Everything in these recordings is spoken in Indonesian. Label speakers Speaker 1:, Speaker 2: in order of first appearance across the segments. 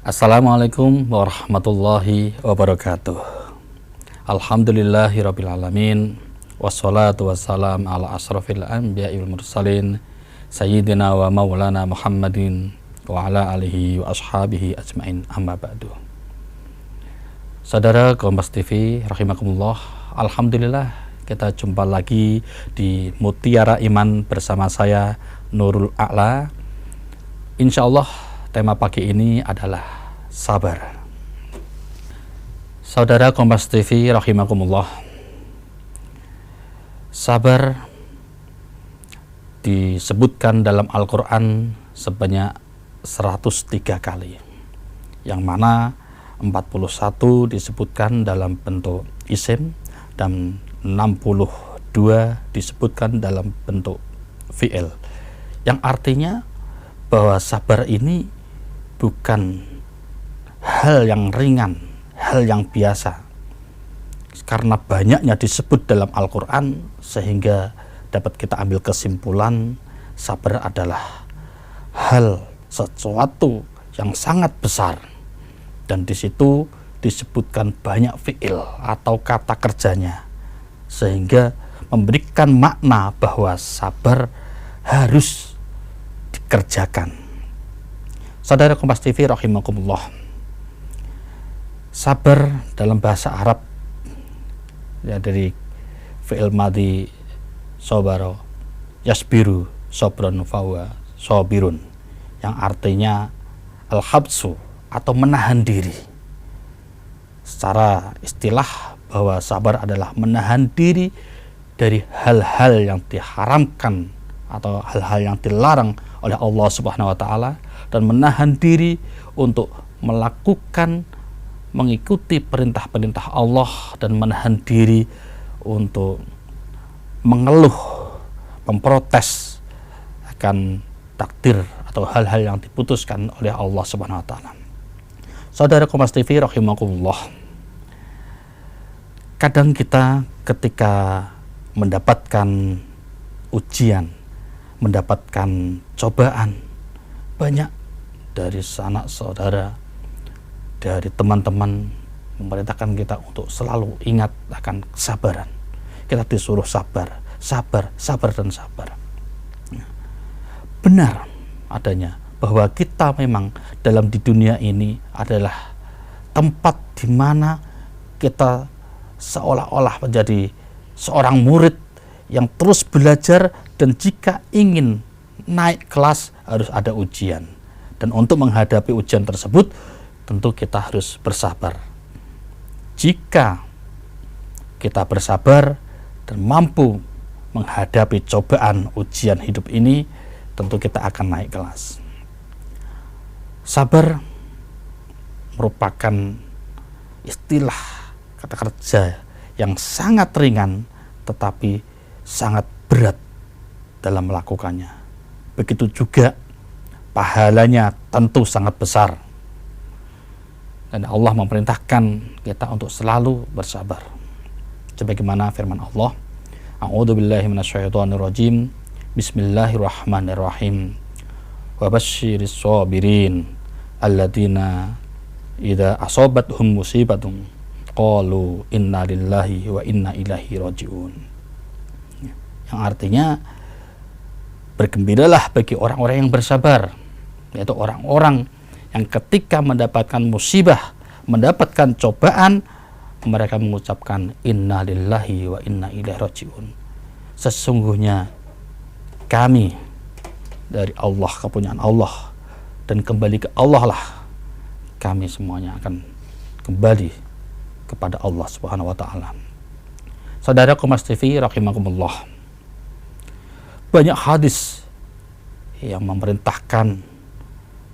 Speaker 1: Assalamualaikum warahmatullahi wabarakatuh. Alhamdulillahirabbil alamin. Wassalatu wassalam ala asrofil anbiya'i wal mursalin sayyidina wa maulana Muhammadin wa ala alihi wa ashabihi ajmain, amma ba'du. Saudara Kompas TV rahimakumullah, alhamdulillah kita jumpa lagi di Mutiara Iman bersama saya Nurul A'la. Insyaallah tema pagi ini adalah sabar. Saudara Kompas TV rahimakumullah, sabar disebutkan dalam Al-Quran sebanyak 103 kali, yang mana 41 disebutkan dalam bentuk isim dan 62 disebutkan dalam bentuk fi'il, yang artinya bahwa sabar ini bukan hal yang ringan, hal yang biasa, karena banyaknya disebut dalam Al-Quran sehingga dapat kita ambil kesimpulan sabar adalah hal sesuatu yang sangat besar, dan di situ disebutkan banyak fi'il atau kata kerjanya sehingga memberikan makna bahwa sabar harus dikerjakan. Saudara Kompas TV rahimakumullah, sabar dalam bahasa Arab ya dari fi'il madhi sabara yasbiru sabran fahuwa sabirun, yang artinya al-habsu atau menahan diri. Secara istilah bahwa sabar adalah menahan diri dari hal-hal yang diharamkan atau hal-hal yang dilarang oleh Allah Subhanahu wa taala, dan menahan diri untuk mengikuti perintah-perintah Allah, dan menahan diri untuk mengeluh, memprotes akan takdir atau hal-hal yang diputuskan oleh Allah Subhanahu wa taala. Saudara Kompas TV rahimakumullah, kadang kita ketika mendapatkan ujian, mendapatkan cobaan, banyak dari sanak saudara, dari teman-teman memerintahkan kita untuk selalu ingat akan kesabaran. Kita disuruh sabar, sabar, sabar, dan sabar. Benar adanya bahwa kita memang dalam di dunia ini adalah tempat di mana kita seolah-olah menjadi seorang murid yang terus belajar, dan jika ingin naik kelas harus ada ujian, dan untuk menghadapi ujian tersebut tentu kita harus bersabar. Jika kita bersabar dan mampu menghadapi cobaan ujian hidup ini, tentu kita akan naik kelas. Sabar merupakan istilah kata kerja yang sangat ringan tetapi sangat berat dalam melakukannya. Begitu juga pahalanya tentu sangat besar, dan Allah memerintahkan kita untuk selalu bersabar. Sebagaimana firman Allah, A'udzubillahi minasyaitonirrajim, Bismillahirrahmanirrahim, wa basyiris sabirin alladzina idza asabathum musibatun qalu inna lillahi wa inna ilaihi rajiun. Yang artinya, bergembiralah bagi orang-orang yang bersabar, yaitu orang-orang yang ketika mendapatkan musibah, mendapatkan cobaan, mereka mengucapkan inna lillahi wa inna ilaihi rajiun. Sesungguhnya kami dari Allah, kepunyaan Allah, dan kembali ke Allah lah kami semuanya akan kembali kepada Allah Subhanahu wa taala. Saudara Kompas TV rahimakumullah, banyak hadis yang memerintahkan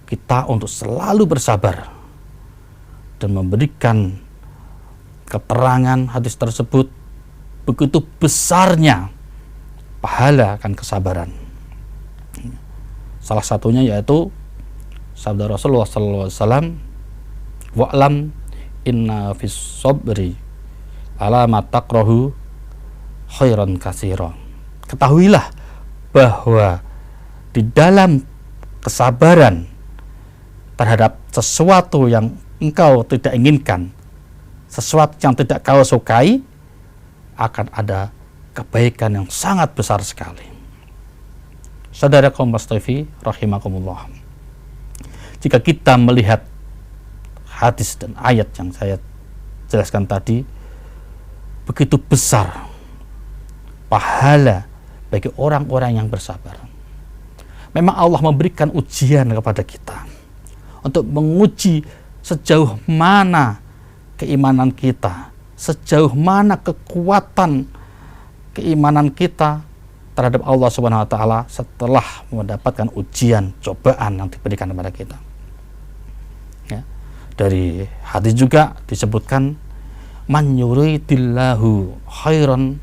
Speaker 1: kita untuk selalu bersabar, dan memberikan keterangan hadis tersebut begitu besarnya pahala akan kesabaran. Salah satunya yaitu sabda Rasulullah SAW, wa'lam inna fis sabri ala ma takrahu khairan katsira. Ketahuilah bahwa di dalam kesabaran terhadap sesuatu yang engkau tidak inginkan, sesuatu yang tidak kau sukai, akan ada kebaikan yang sangat besar sekali. Saudara kaum TV rahimakumullah, jika kita melihat hadis dan ayat yang saya jelaskan tadi, begitu besar pahala bagi orang-orang yang bersabar. Memang Allah memberikan ujian kepada kita untuk menguji sejauh mana keimanan kita, sejauh mana kekuatan keimanan kita terhadap Allah Subhanahu wa taala setelah mendapatkan ujian, cobaan yang diberikan kepada kita. Ya. Dari hadis juga disebutkan, man yuridillahu khairan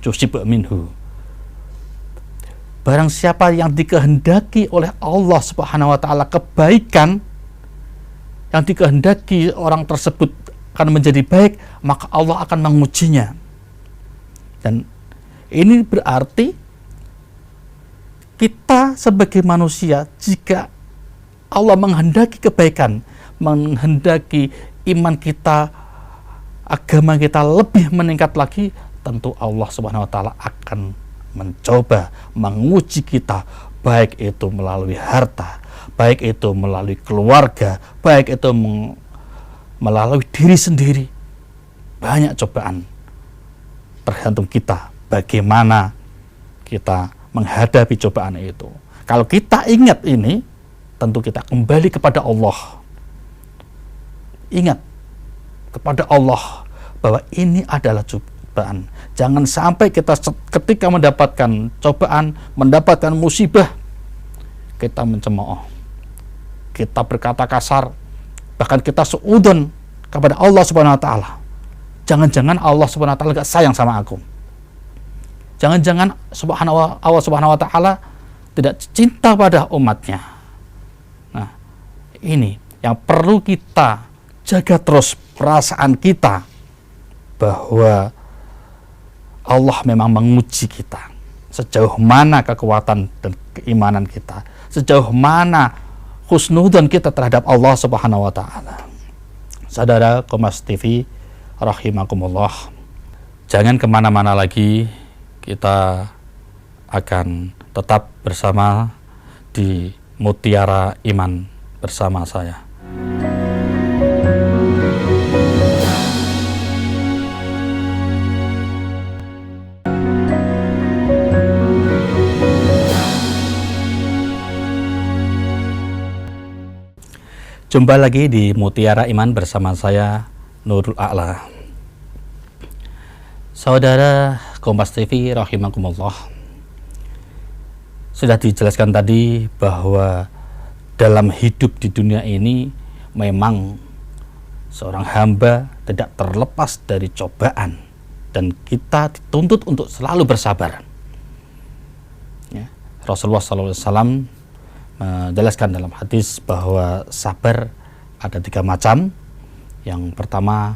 Speaker 1: yusib minhu. Barang siapa yang dikehendaki oleh Allah Subhanahu wa taala kebaikan, yang dikehendaki orang tersebut akan menjadi baik, maka Allah akan mengujinya. Dan ini berarti kita sebagai manusia, jika Allah menghendaki kebaikan, menghendaki iman kita, agama kita lebih meningkat lagi, tentu Allah Subhanahu wa taala akan mencoba menguji kita, baik itu melalui harta, baik itu melalui keluarga, baik itu melalui diri sendiri. Banyak cobaan, tergantung kita bagaimana kita menghadapi cobaan itu. Kalau kita ingat ini, tentu kita kembali kepada Allah. Ingat kepada Allah bahwa ini adalah cobaan. Jangan sampai kita ketika mendapatkan cobaan, mendapatkan musibah, kita mencemooh, kita berkata kasar, bahkan kita suudzon kepada Allah Subhanahu wa taala. Jangan-jangan Allah Subhanahu wa taala enggak sayang sama aku. Jangan-jangan Allah Subhanahu wa taala tidak cinta pada umatnya. Nah, ini yang perlu kita jaga terus perasaan kita, bahwa Allah memang menguji kita sejauh mana kekuatan dan keimanan kita, sejauh mana husnudzon kita terhadap Allah Subhanahu wa taala. Saudara Kompas TV rahimakumullah, jangan kemana-mana lagi, kita akan tetap bersama di Mutiara Iman bersama saya. Jumpa lagi di Mutiara Iman bersama saya, Nurul A'la. Saudara Kompas TV rahimakumullah, sudah dijelaskan tadi bahwa dalam hidup di dunia ini memang seorang hamba tidak terlepas dari cobaan, dan kita dituntut untuk selalu bersabar. Ya, Rasulullah SAW menjelaskan dalam hadis bahwa sabar ada 3 macam. Yang pertama,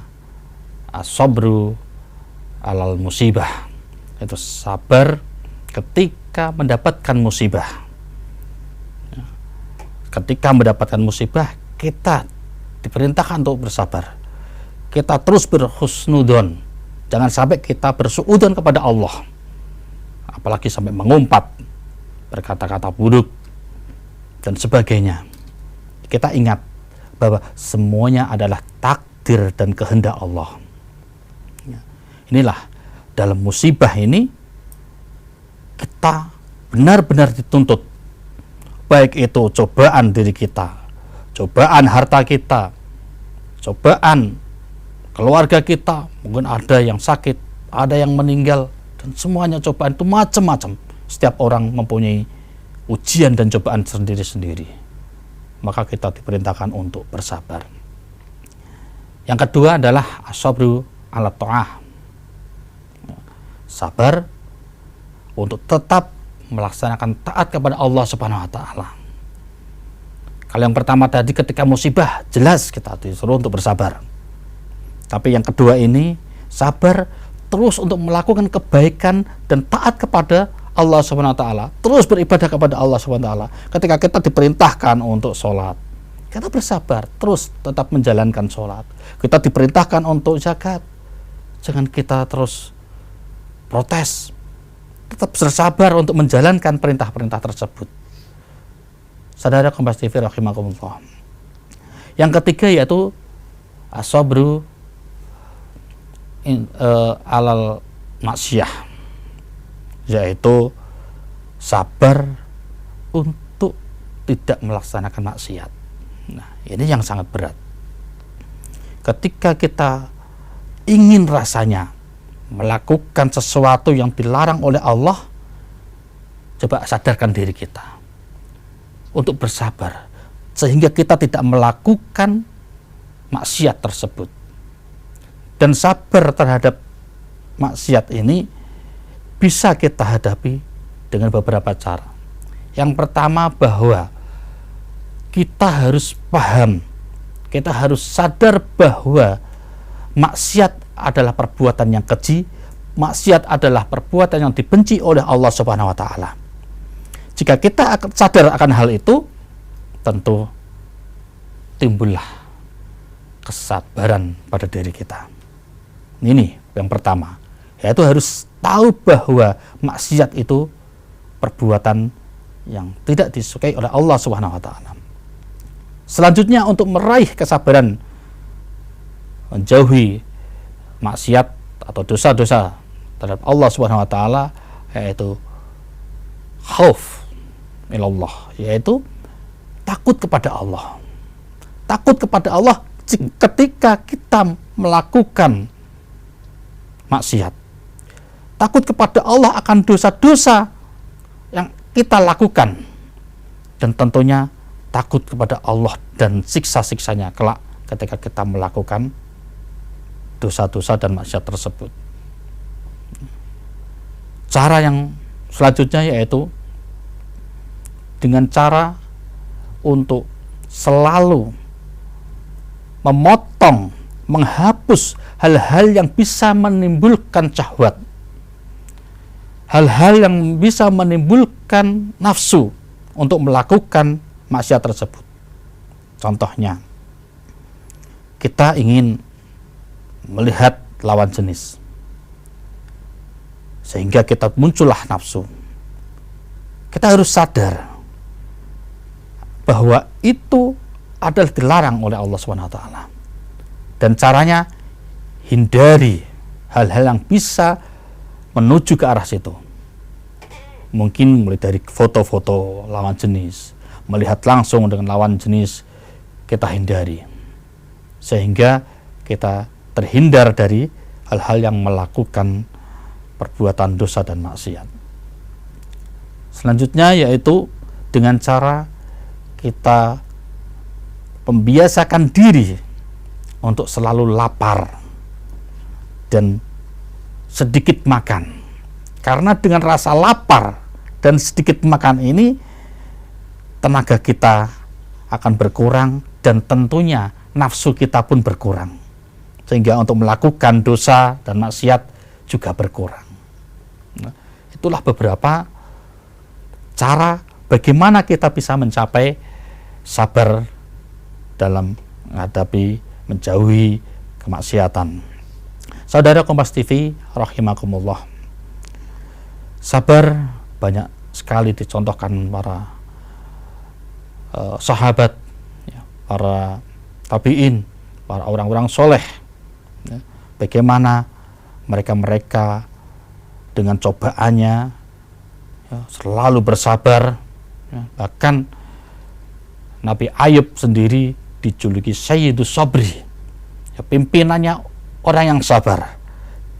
Speaker 1: as-sabru alal musibah, itu sabar ketika mendapatkan musibah. Ketika mendapatkan musibah, kita diperintahkan untuk bersabar. Kita terus berhusnudzon, jangan sampai kita bersuudzon kepada Allah, apalagi sampai mengumpat, berkata-kata buruk dan sebagainya. Kita ingat bahwa semuanya adalah takdir dan kehendak Allah. Inilah, dalam musibah ini kita benar-benar dituntut, baik itu cobaan diri kita, cobaan harta kita, cobaan keluarga kita, mungkin ada yang sakit, ada yang meninggal, dan semuanya cobaan itu macam-macam. Setiap orang mempunyai ujian dan cobaan sendiri-sendiri, maka kita diperintahkan untuk bersabar. Yang kedua adalah as-sabru ala ta'ah, sabar untuk tetap melaksanakan taat kepada Allah Subhanahu wa taala. Kalau yang pertama tadi ketika musibah, jelas kita disuruh untuk bersabar. Tapi yang kedua ini, sabar terus untuk melakukan kebaikan dan taat kepada Allah Subhanahu wa taala, terus beribadah kepada Allah Subhanahu wa taala. Ketika kita diperintahkan untuk sholat, kita bersabar, terus tetap menjalankan sholat. Kita diperintahkan untuk zakat, jangan kita terus protes, tetap bersabar untuk menjalankan perintah-perintah tersebut. Saudara Kompas TV rahimakumullah. Yang ketiga yaitu as-sabru alal maksiyah, yaitu sabar untuk tidak melaksanakan maksiat. Nah, ini yang sangat berat. Ketika kita ingin rasanya melakukan sesuatu yang dilarang oleh Allah, coba sadarkan diri kita untuk bersabar sehingga kita tidak melakukan maksiat tersebut. Dan sabar terhadap maksiat ini bisa kita hadapi dengan beberapa cara. Yang pertama, bahwa kita harus paham, kita harus sadar bahwa maksiat adalah perbuatan yang keji, maksiat adalah perbuatan yang dibenci oleh Allah Subhanahu wa taala. Jika kita sadar akan hal itu, tentu timbullah kesabaran pada diri kita. Ini yang pertama, yaitu harus tahu bahwa maksiat itu perbuatan yang tidak disukai oleh Allah Subhanahu wa taala. Selanjutnya, untuk meraih kesabaran menjauhi maksiat atau dosa-dosa terhadap Allah Subhanahu wa taala, yaitu khauf ilallah, yaitu takut kepada Allah. Takut kepada Allah ketika kita melakukan maksiat. Takut kepada Allah akan dosa-dosa yang kita lakukan, dan tentunya takut kepada Allah dan siksa-siksanya kelak ketika kita melakukan dosa-dosa dan maksiat tersebut. Cara yang selanjutnya yaitu dengan cara untuk selalu memotong, menghapus hal-hal yang bisa menimbulkan syahwat, hal-hal yang bisa menimbulkan nafsu untuk melakukan maksiat tersebut. Contohnya, kita ingin melihat lawan jenis sehingga kita muncullah nafsu. Kita harus sadar bahwa itu adalah dilarang oleh Allah SWT, dan caranya hindari hal-hal yang bisa menuju ke arah situ. Mungkin mulai dari foto-foto lawan jenis, melihat langsung dengan lawan jenis, kita hindari sehingga kita terhindar dari hal-hal yang melakukan perbuatan dosa dan maksiat. Selanjutnya yaitu dengan cara kita membiasakan diri untuk selalu lapar dan sedikit makan. Karena dengan rasa lapar dan sedikit makan ini, tenaga kita akan berkurang dan tentunya nafsu kita pun berkurang, sehingga untuk melakukan dosa dan maksiat juga berkurang. Nah, itulah beberapa cara bagaimana kita bisa mencapai sabar dalam menghadapi, menjauhi kemaksiatan. Saudara Kompas TV rahimakumullah, sabar banyak sekali dicontohkan para sahabat, para tabi'in, para orang-orang soleh, bagaimana mereka dengan cobaannya selalu bersabar. Bahkan Nabi Ayub sendiri dijuluki Sayyidus Sabri, pimpinannya orang yang sabar,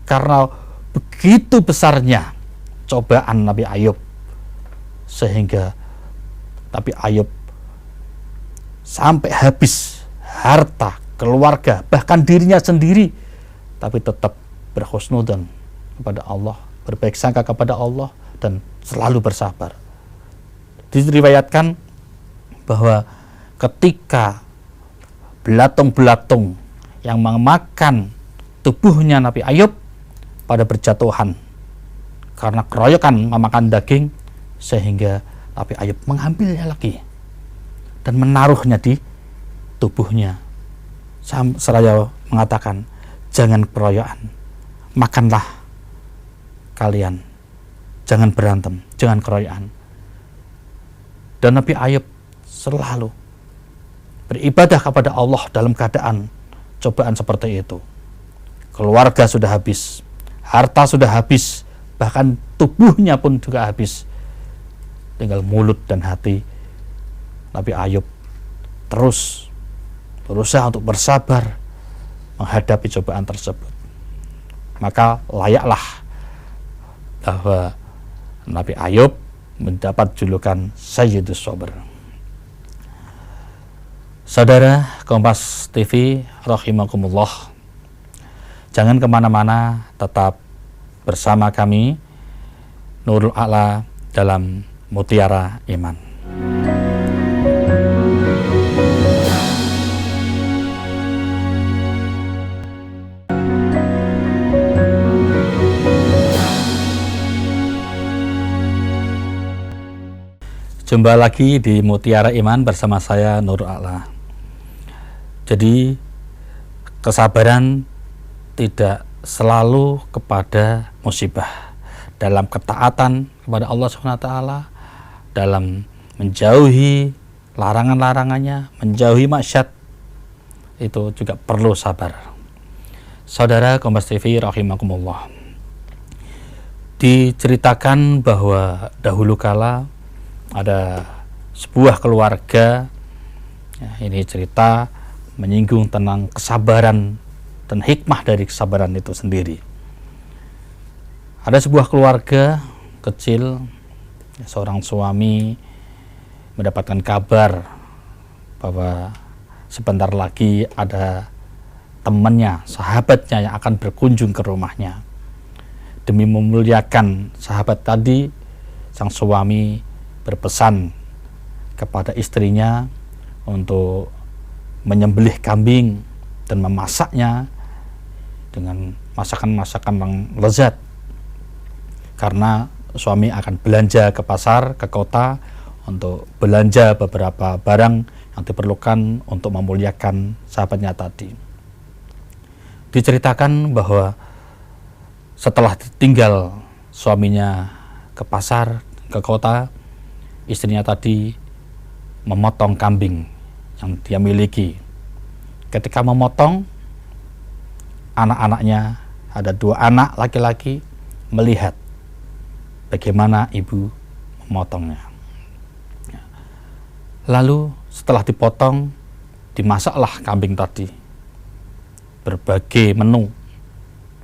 Speaker 1: karena begitu besarnya cobaan Nabi Ayub sehingga Nabi Ayub sampai habis harta, keluarga, bahkan dirinya sendiri, tapi tetap berhusnudzon kepada Allah, berbaik sangka kepada Allah, dan selalu bersabar. Diriwayatkan bahwa ketika belatung-belatung yang memakan tubuhnya Nabi Ayub pada berjatuhan karena keroyokan memakan daging, sehingga Nabi Ayub mengambilnya lagi dan menaruhnya di tubuhnya, seraya mengatakan, jangan keroyokan, makanlah kalian, jangan berantem, jangan keroyokan. Dan Nabi Ayub selalu beribadah kepada Allah dalam keadaan cobaan seperti itu. Keluarga sudah habis, harta sudah habis, bahkan tubuhnya pun juga habis. Tinggal mulut dan hati Nabi Ayub terus berusaha untuk bersabar menghadapi cobaan tersebut. Maka layaklah bahwa Nabi Ayub mendapat julukan Sayyidus Sabr. Saudara Kompas TV rahimakumullah, jangan kemana-mana, tetap bersama kami Nurul A'la dalam Mutiara Iman. Jumpa lagi di Mutiara Iman bersama saya Nurul A'la. Jadi kesabaran tidak selalu kepada musibah, dalam ketaatan kepada Allah SWT, dalam menjauhi larangan-larangannya, menjauhi maksiat, itu juga perlu sabar. Saudara Kompas TV rahimakumullah, diceritakan bahwa dahulu kala ada sebuah keluarga, ya, ini cerita menyinggung tentang kesabaran dan hikmah dari kesabaran itu sendiri. Ada sebuah keluarga kecil, ya, seorang suami mendapatkan kabar bahwa sebentar lagi ada temannya, sahabatnya yang akan berkunjung ke rumahnya. Demi memuliakan sahabat tadi, sang suami berpesan kepada istrinya untuk menyembelih kambing dan memasaknya dengan masakan-masakan yang lezat, karena suami akan belanja ke pasar, ke kota untuk belanja beberapa barang yang diperlukan untuk memuliakan sahabatnya tadi. Diceritakan bahwa setelah ditinggal suaminya ke pasar, ke kota, istrinya tadi memotong kambing yang dia miliki. Ketika memotong, anak-anaknya, ada 2 anak laki-laki, melihat bagaimana ibu memotongnya. Lalu setelah dipotong, dimasaklah kambing tadi, berbagai menu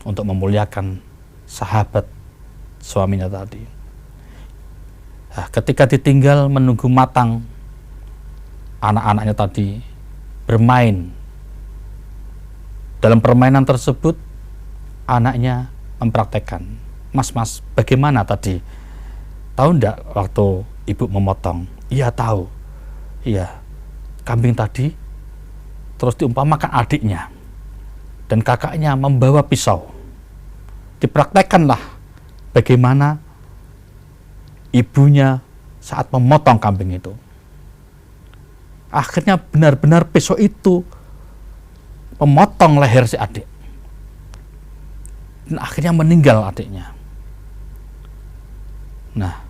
Speaker 1: untuk memuliakan sahabat suaminya tadi. Nah, ketika ditinggal menunggu matang, anak-anaknya tadi bermain. Dalam permainan tersebut, anaknya mempraktekkan, "Mas, bagaimana tadi? Tahu enggak waktu ibu memotong?" "Iya tahu." "Iya, kambing tadi terus diumpamakan adiknya dan kakaknya membawa pisau. Dipraktekkanlah bagaimana ibunya saat memotong kambing itu. Akhirnya benar-benar pisau itu memotong leher si adik. Dan akhirnya meninggal adiknya. Nah,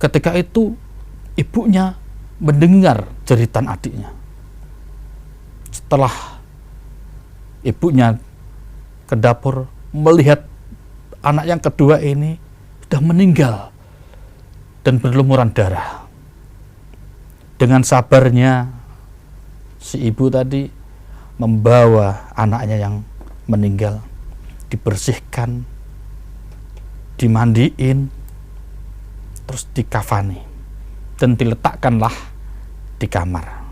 Speaker 1: ketika itu ibunya mendengar jeritan adiknya. Setelah ibunya ke dapur melihat anak yang kedua ini sudah meninggal dan berlumuran darah. Dengan sabarnya si ibu tadi membawa anaknya yang meninggal, dibersihkan, dimandiin, terus dikafani, dan diletakkanlah di kamar.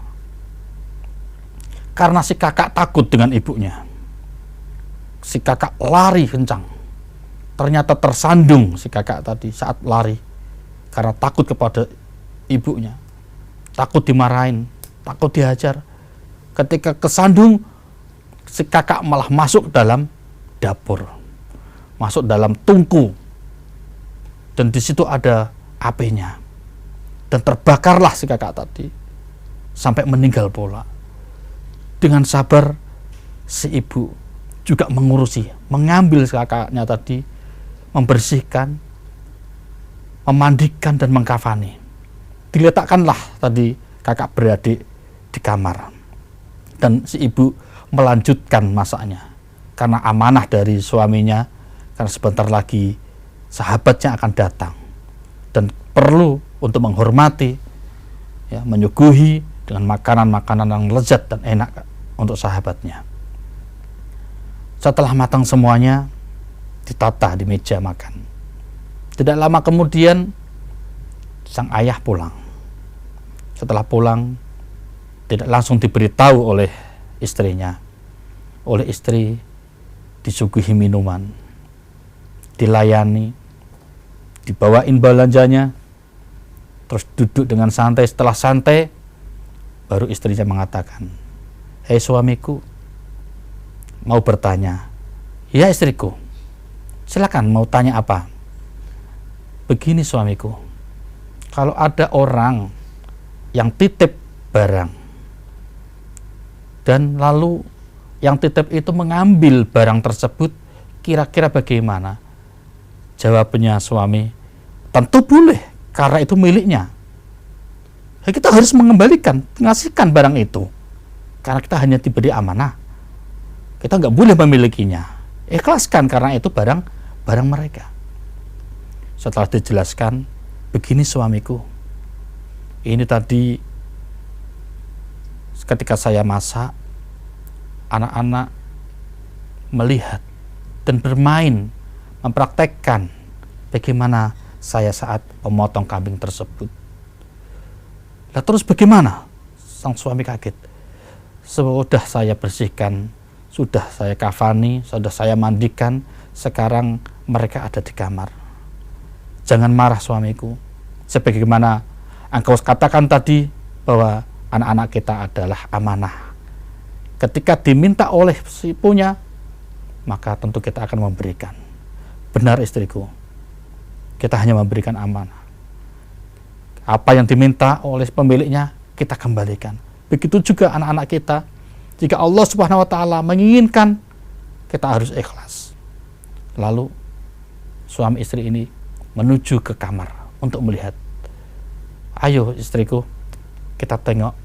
Speaker 1: Karena si kakak takut dengan ibunya, si kakak lari kencang. Ternyata tersandung si kakak tadi saat lari, karena takut kepada ibunya, takut dimarahin, takut dihajar. Ketika kesandung, si kakak malah masuk dalam dapur, masuk dalam tungku, dan di situ ada apinya, dan terbakarlah si kakak tadi sampai meninggal pula. dengan sabar si ibu juga mengurusi, mengambil kakaknya tadi, membersihkan, memandikan dan mengkafani. Diletakkanlah tadi kakak beradik di kamar, dan si ibu melanjutkan masaknya karena amanah dari suaminya, karena sebentar lagi sahabatnya akan datang dan perlu untuk menghormati, ya, menyuguhi dengan makanan-makanan yang lezat dan enak untuk sahabatnya. Setelah matang semuanya, ditata di meja makan. Tidak lama kemudian sang ayah pulang. Setelah pulang, tidak langsung diberitahu oleh istrinya. Oleh istri disuguhi minuman, dilayani, dibawain belanjanya, terus duduk dengan santai. Setelah santai, baru istrinya mengatakan, "Hei suamiku, mau bertanya." "Ya istriku, silakan, mau tanya apa?" "Begini suamiku, kalau ada orang yang titip barang, dan lalu yang titip itu mengambil barang tersebut, kira-kira bagaimana?" Jawabnya suami, "Tentu boleh, karena itu miliknya. Ya, kita harus mengembalikan, mengasihkan barang itu, karena kita hanya diberi amanah. Kita nggak boleh memilikinya. Ikhlaskan, karena itu barang mereka." Setelah dijelaskan, "Begini suamiku, ini tadi ketika saya masak, anak-anak melihat dan bermain, mempraktekkan bagaimana saya saat memotong kambing tersebut." "Lah terus bagaimana?" Sang suami kaget. "Sudah saya bersihkan, sudah saya kafani, sudah saya mandikan, sekarang mereka ada di kamar. Jangan marah suamiku, sebagaimana engkau katakan tadi bahwa anak-anak kita adalah amanah. Ketika diminta oleh si punya, maka tentu kita akan memberikan. Benar istriku, kita hanya memberikan amanah. Apa yang diminta oleh pemiliknya, kita kembalikan. Begitu juga anak-anak kita. Jika Allah Subhanahu wa Ta'ala menginginkan, kita harus ikhlas." Lalu suami istri ini menuju ke kamar untuk melihat. "Ayo istriku, kita tengok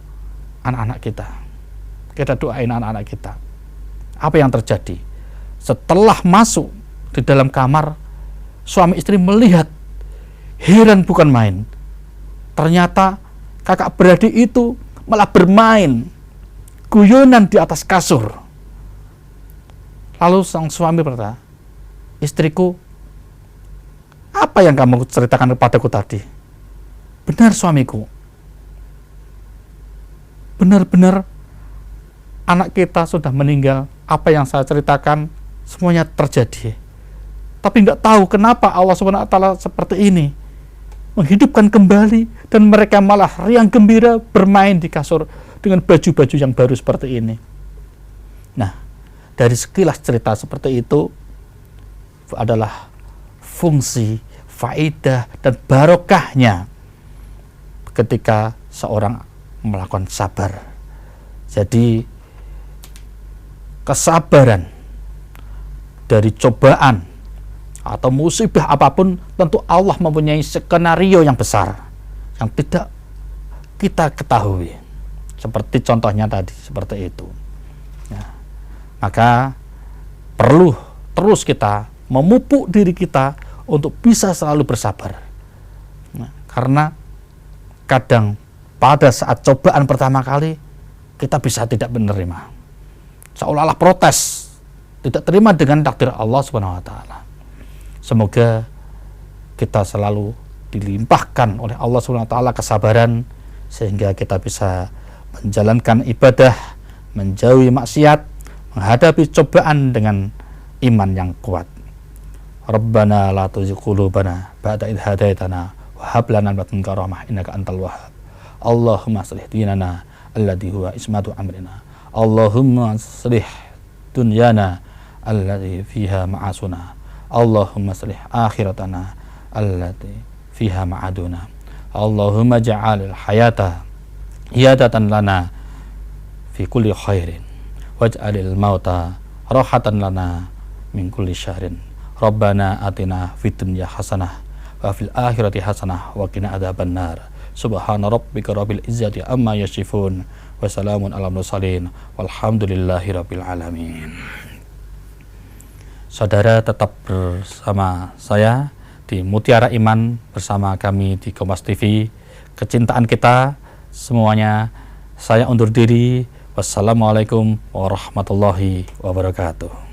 Speaker 1: anak-anak kita. Kita doain anak-anak kita." Apa yang terjadi? Setelah masuk di dalam kamar, suami istri melihat, heran bukan main. Ternyata kakak beradik itu malah bermain guyonan di atas kasur. Lalu sang suami berkata, "Istriku, apa yang kamu ceritakan kepadaku tadi?" "Benar suamiku, benar-benar anak kita sudah meninggal. Apa yang saya ceritakan semuanya terjadi. Tapi nggak tahu kenapa Allah Subhanahu wa Ta'ala seperti ini, menghidupkan kembali, dan mereka malah riang gembira bermain di kasur dengan baju-baju yang baru seperti ini." Nah, dari sekilas cerita seperti itu adalah fungsi, faedah, dan barokahnya ketika seorang melakukan sabar. Jadi kesabaran dari cobaan atau musibah apapun, tentu Allah mempunyai skenario yang besar yang tidak kita ketahui. Seperti contohnya tadi, seperti itu. Ya. Maka perlu terus kita memupuk diri kita untuk bisa selalu bersabar. Nah, karena kadang pada saat cobaan pertama kali, kita bisa tidak menerima. Seolah-olah protes, tidak terima dengan takdir Allah Subhanahu wa Ta'ala. Semoga kita selalu dilimpahkan oleh Allah Subhanahu wa Ta'ala kesabaran, sehingga kita bisa menjalankan ibadah, menjauhi maksiat, menghadapi cobaan dengan iman yang kuat. Rabbana la tuzigh qulubana ba'da idh hadaitana wa hab lana min ladunka rahmah innaka antal wahhab. Allahumma aslih dinana alladhi huwa ismatu amrina. Allahumma aslih dunyana alladhi fiha ma'asuna. Allahumma aslih akhiratana alladhi fiha ma'aduna. Allahumma ja'alil hayata hiyadatan lana fi kulli khairin waj'alil mauta rahatan lana min kulli syahrin. Rabbana atina fid dunya hasanah wa fil akhirati hasanah wa qina adzabannar. Subhana rabbika rabbil izzati amma yasifun wa salamun alal mursalin walhamdulillahi rabbil alamin. Saudara, tetap bersama saya di Mutiara Iman, bersama kami di Kompas TV. Kecintaan kita semuanya. Saya undur diri. Wassalamualaikum warahmatullahi wabarakatuh.